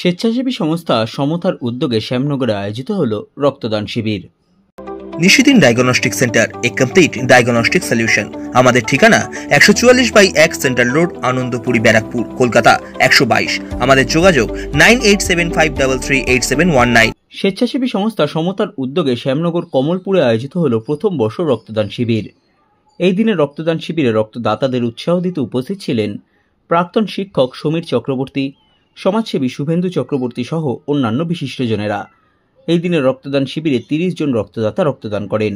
স্বেচ্ছাসেবী সংস্থা সমতার উদ্যোগে শ্যামনগরে আয়োজিত হল রক্তদান শিবির। নিশিদিন ডায়াগনস্টিক সেন্টার, এ কমপ্লিট ডায়াগনস্টিক সলিউশন। আমাদের ঠিকানা 144/1 সেন্ট্রাল রোড, আনন্দপুরি, ব্যারাকপুর, কলকাতা 122। আমাদের যোগাযোগ 9875338719। স্বেচ্ছাসেবী সংস্থা সমতার উদ্যোগে শ্যামনগর কমলপুরে আয়োজিত হল প্রথম বর্ষ রক্তদান শিবির। এই দিনে রক্তদান শিবিরে রক্তদাতাদের উৎসাহ দিতে উপস্থিত ছিলেন প্রাক্তন শিক্ষক সমীর চক্রবর্তী, সমাজসেবী শুভেন্দু চক্রবর্তী সহ অন্যান্য বিশিষ্টজনেরা। এই দিনে রক্তদান শিবিরে 30 জন রক্তদাতা রক্তদান করেন।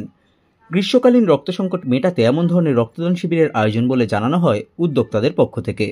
গ্রীষ্মকালীন রক্ত সংকট মেটাতে এমন ধরনের রক্তদান শিবিরের আয়োজন বলে জানানো হয় উদ্যোক্তাদের পক্ষ থেকে।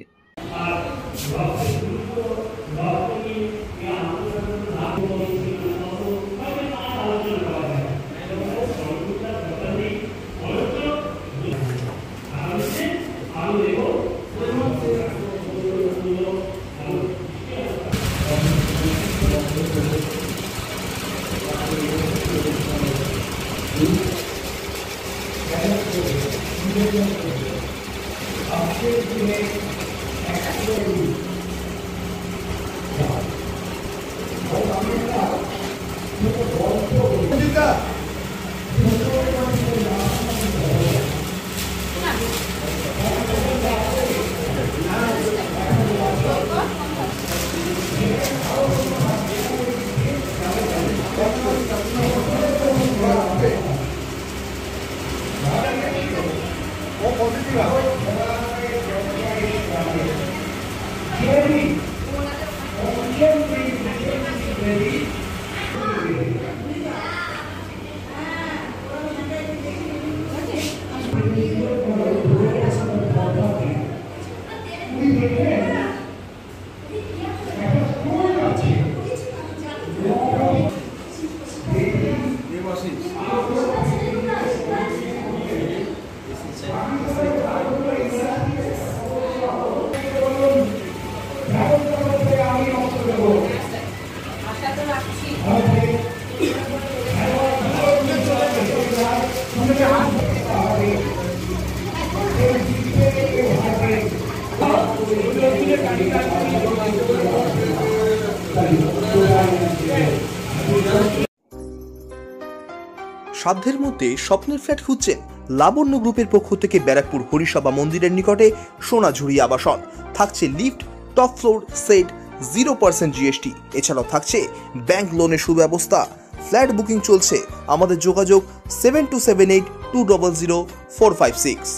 সাধ্যের মধ্যে স্বপ্নের ফ্ল্যাট খুঁজছেন? লাবণ্য গ্রুপের পক্ষ থেকে ব্যারাকপুর হরিসভা মন্দিরের নিকটে সোনাঝুরি আবাসন। থাকছে lift, top floor, set, 0% GST। এছাড়াও থাকছে ব্যাংক লোনের সুব্যবস্থা। ফ্ল্যাট বুকিং চলছে। আমাদের যোগাযোগ 7278200456।